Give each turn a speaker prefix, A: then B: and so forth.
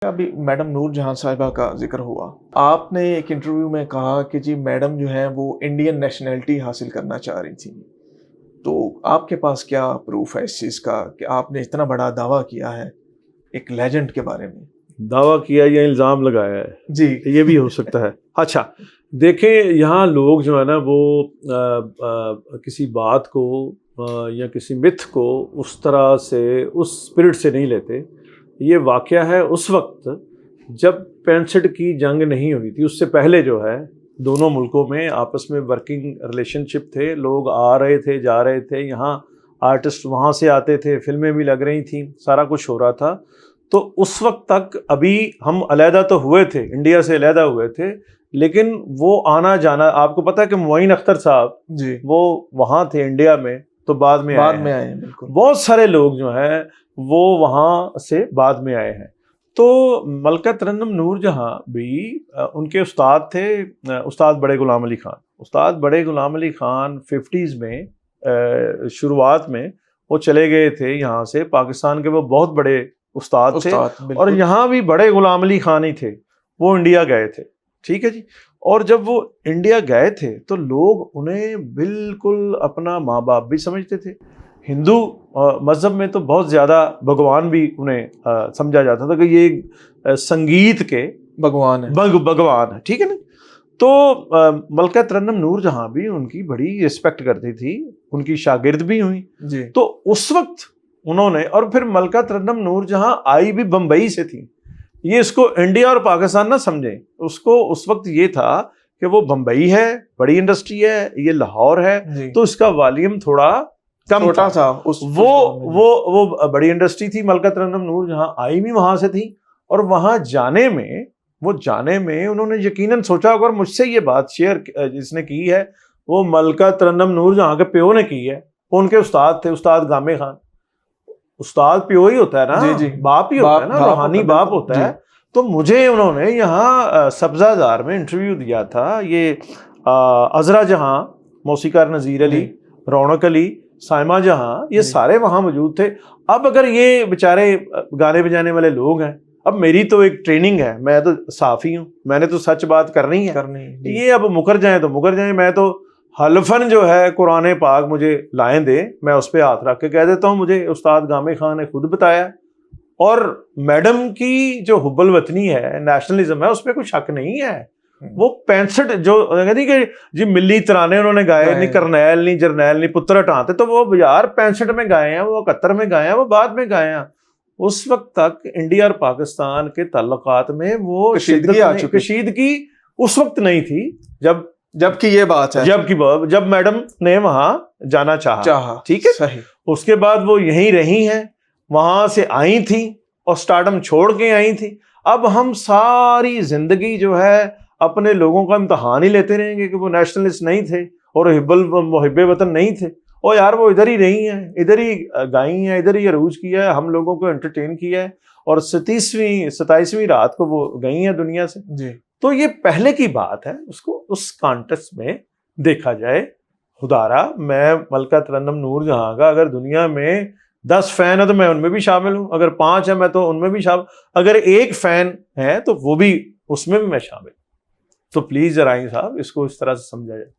A: ابھی میڈم نور جہاں صاحبہ کا ذکر ہوا، آپ نے ایک انٹرویو میں کہا کہ جی میڈم جو ہیں وہ انڈین نیشنلٹی حاصل کرنا چاہ رہی تھیں، تو آپ کے پاس کیا پروف ہے اس چیز کا کہ آپ نے اتنا بڑا دعویٰ کیا ہے ایک لیجنڈ کے بارے میں؟
B: دعویٰ کیا یا الزام لگایا ہے؟
A: جی
B: یہ بھی ہو سکتا ہے۔ اچھا دیکھیں، یہاں لوگ جو ہے نا وہ کسی بات کو یا کسی متھ کو اس طرح سے اس اسپرٹ سے نہیں لیتے۔ یہ واقعہ ہے اس وقت جب 65 کی جنگ نہیں ہوئی تھی، اس سے پہلے جو ہے دونوں ملکوں میں آپس میں ورکنگ ریلیشن شپ تھے، لوگ آ رہے تھے جا رہے تھے، یہاں آرٹسٹ وہاں سے آتے تھے، فلمیں بھی لگ رہی تھیں، سارا کچھ ہو رہا تھا۔ تو اس وقت تک ابھی ہم علیحدہ تو ہوئے تھے، انڈیا سے علیحدہ ہوئے تھے، لیکن وہ آنا جانا، آپ کو پتہ ہے کہ معین اختر صاحب
A: جی
B: وہ وہاں تھے انڈیا میں تو بعد میں آئے ہیں۔
A: بالکل
B: بہت سارے لوگ جو ہیں وہ وہاں سے بعد میں آئے ہیں۔ تو ملکہ ترنم نور جہاں بھی ان کے استاد تھے، استاد بڑے غلام علی خان۔ استاد بڑے غلام علی خان 50s میں شروعات میں وہ چلے گئے تھے یہاں سے، پاکستان کے وہ بہت بڑے استاد تھے، اور یہاں بھی بڑے غلام علی خان ہی تھے، وہ انڈیا گئے تھے، ٹھیک ہے جی۔ اور جب وہ انڈیا گئے تھے تو لوگ انہیں بالکل اپنا ماں باپ بھی سمجھتے تھے۔ ہندو مذہب میں تو بہت زیادہ بھگوان بھی انہیں سمجھا جاتا تھا کہ یہ سنگیت کے
A: بھگوان ہے،
B: بھگوان ہے، ٹھیک ہے نا۔ تو ملکہ ترنم نور جہاں بھی ان کی بڑی رسپیکٹ کرتی تھی، ان کی شاگرد بھی ہوئی
A: جی
B: تو اس وقت انہوں نے، اور پھر ملکہ ترنم نور جہاں آئی بھی بمبئی سے تھی۔ یہ اس کو انڈیا اور پاکستان نہ سمجھیں، اس کو اس وقت یہ تھا کہ وہ بمبئی ہے، بڑی انڈسٹری ہے، یہ لاہور ہے،
A: جی
B: تو اس کا والیوم تھوڑا کم
A: چھوٹا تھا
B: وہ بڑی انڈسٹری تھی۔ ملکہ ترنم نور جہاں آئی بھی وہاں سے تھی، اور وہاں جانے میں انہوں نے یقیناً سوچا ہوگا، اور مجھ سے یہ بات شیئر جس نے کی ہے وہ ملکہ ترنم نور جہاں کے پیو نے کی ہے، وہ ان کے استاد تھے، استاد گامے خان۔ استاد پیو ہی ہوتا ہے نا،
A: جی جی
B: باپ ہی ہوتا ہے نا، روحانی باپ ہوتا ہے۔ تو مجھے انہوں نے یہاں سبزہ زار میں انٹرویو دیا تھا، یہ عذرا جہاں، موسیقار نذیر علی، رونق علی، سائمہ جہاں، یہ سارے وہاں موجود تھے۔ اب اگر یہ بیچارے گانے بجانے والے لوگ ہیں، اب میری تو ایک ٹریننگ ہے، میں تو صحافی ہوں، میں نے تو سچ بات کرنی ہے، یہ اب مکر جائیں تو مکر جائیں، میں تو حلفاً جو ہے قرآن پاک مجھے لائیں دے، میں اس پہ ہاتھ رکھ کے کہہ دیتا ہوں مجھے استاد گامے خان نے خود بتایا۔ اور میڈم کی جو حب الوطنی ہے، نیشنلزم ہے، اس پہ کوئی شک نہیں ہے۔ وہ 65 جو کہتی کہ جی ملی ترانے انہوں نے گائے، نہیں کرنیل نہیں جرنیل نہیں پتر ہٹانتے، تو وہ یار 65 میں گائے ہیں، وہ 71 میں گائے ہیں، وہ بعد میں گائے ہیں۔ اس وقت تک انڈیا اور پاکستان کے تعلقات میں وہ کشیدگی اس وقت نہیں تھی جب کی یہ بات ہے، جب میڈم نے وہاں جانا چاہا، ٹھیک ہے صحیح۔ اس کے بعد وہ یہیں رہی ہیں، وہاں سے آئی تھیں اور سٹارڈم چھوڑ کے آئی تھیں۔ اب ہم ساری زندگی جو ہے اپنے لوگوں کا امتحان ہی لیتے رہیں گے کہ وہ نیشنلسٹ نہیں تھے اور محب وطن نہیں تھے، اور یار وہ ادھر ہی رہی ہیں، ادھر ہی گائی ہیں، ادھر ہی عروج کیا ہے، ہم لوگوں کو انٹرٹین کیا ہے، اور 27ویں رات کو وہ گئی ہیں دنیا سے جی۔ تو یہ پہلے کی بات ہے، اس کو اس کانٹیکسٹ میں دیکھا جائے۔ خدارا میں ملکہ ترنم نور جہاں کا اگر دنیا میں 10 فین ہے تو میں ان میں بھی شامل ہوں، اگر 5 ہے میں تو ان میں بھی شامل، اگر 1 فین ہے تو وہ بھی اس میں بھی میں شامل۔ تو پلیز ذرائع صاحب اس کو اس طرح سے سمجھا جائے۔